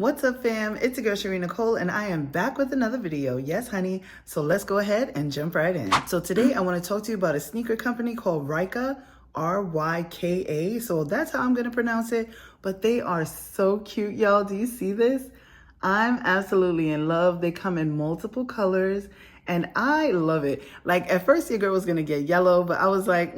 What's up, fam? It's your girl Shareen Nicole, and I am back with another video. Yes, honey. So let's go ahead and jump right in. So today I want to talk to you about a sneaker company called Ryka, R-Y-K-A. So that's how I'm going to pronounce it. But they are so cute, y'all. Do you see this? I'm absolutely in love. They come in multiple colors, and I love it. Like, at first, your girl was going to get yellow, but I was like,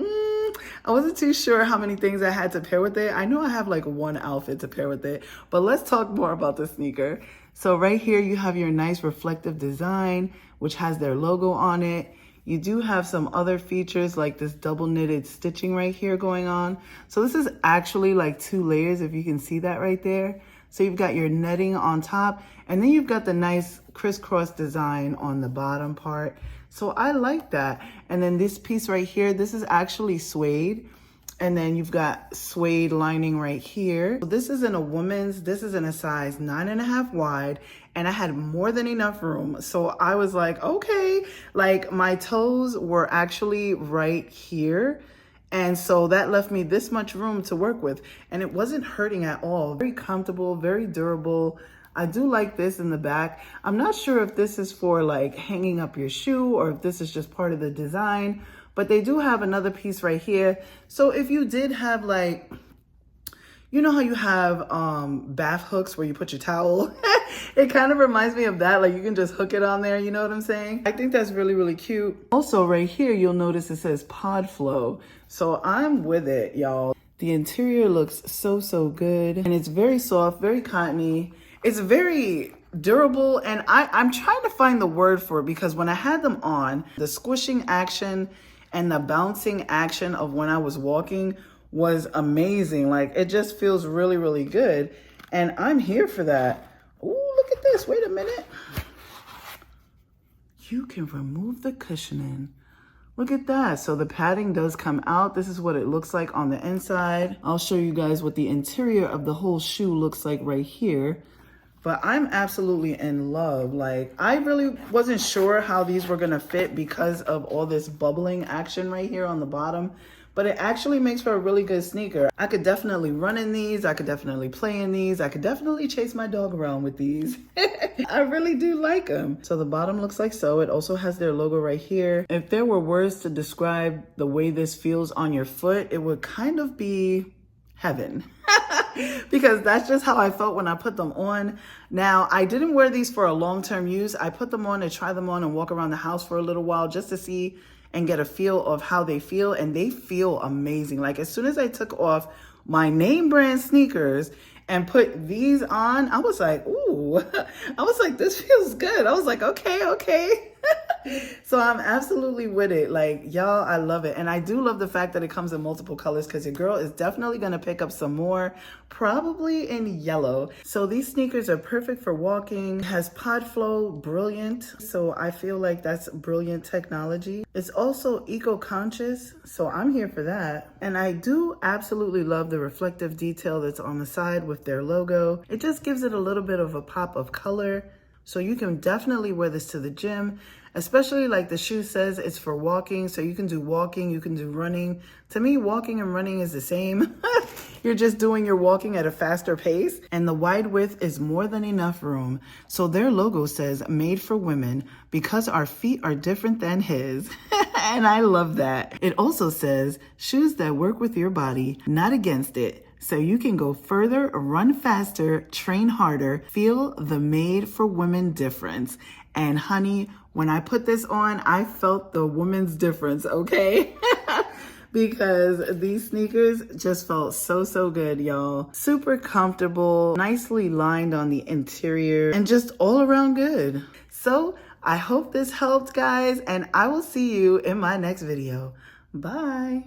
I wasn't too sure how many things I had to pair with it. I know I have like one outfit to pair with it, but let's talk more about the sneaker. So right here, you have your nice reflective design, which has their logo on it. You do have some other features like this double knitted stitching right here going on. So this is actually like 2 layers, if you can see that right there. So you've got your netting on top, and then you've got the nice crisscross design on the bottom part. So I like that. And then this piece right here, this is actually suede. And then you've got suede lining right here. So this is in a woman's, this is in a size 9.5 wide, and I had more than enough room. So I was like, okay, like my toes were actually right here. And so that left me this much room to work with, and it wasn't hurting at all. Very comfortable, very durable. I do like this in the back. I'm not sure if this is for like hanging up your shoe or if this is just part of the design, but they do have another piece right here. So if you did have like, you know how you have bath hooks where you put your towel? It kind of reminds me of that. Like you can just hook it on there, you know what I'm saying? I think that's really, really cute. Also right here, you'll notice it says Pod Flow. So I'm with it, y'all. The interior looks so, so good. And it's very soft, very cottony. It's very durable. And I'm trying to find the word for it because when I had them on, the squishing action and the bouncing action of when I was walking was amazing. Like it just feels really, really good. And I'm here for that. Ooh, look at this. Wait a minute. You can remove the cushioning. Look at that. So the padding does come out. This is what it looks like on the inside. I'll show you guys what the interior of the whole shoe looks like right here. But I'm absolutely in love. Like, I really wasn't sure how these were gonna fit because of all this bubbling action right here on the bottom. But it actually makes for a really good sneaker. I could definitely run in these. I could definitely play in these. I could definitely chase my dog around with these. I really do like them. So the bottom looks like so. It also has their logo right here. If there were words to describe the way this feels on your foot, it would kind of be heaven. Because that's just how I felt when I put them on. Now, I didn't wear these for a long-term use. I put them on to try them on and walk around the house for a little while just to see and get a feel of how they feel, and they feel amazing. Like as soon as I took off my name brand sneakers and put these on, I was like, ooh, I was like, this feels good. I was like, okay. So I'm absolutely with it. Like, y'all, I love it. And I do love the fact that it comes in multiple colors because your girl is definitely going to pick up some more, probably in yellow. So these sneakers are perfect for walking. It has Pod Flow, brilliant. So I feel like that's brilliant technology. It's also eco-conscious, so I'm here for that. And I do absolutely love the reflective detail that's on the side with their logo. It just gives it a little bit of a pop of color. So you can definitely wear this to the gym, especially like the shoe says it's for walking. So you can do walking, you can do running. To me, walking and running is the same. You're just doing your walking at a faster pace. And the wide width is more than enough room. So their logo says made for women because our feet are different than his. And I love that. It also says shoes that work with your body, not against it. So you can go further, run faster, train harder, feel the made for women difference. And honey, when I put this on, I felt the woman's difference, okay? Because these sneakers just felt so, so good, y'all. Super comfortable, nicely lined on the interior, and just all around good. So I hope this helped, guys, and I will see you in my next video. Bye.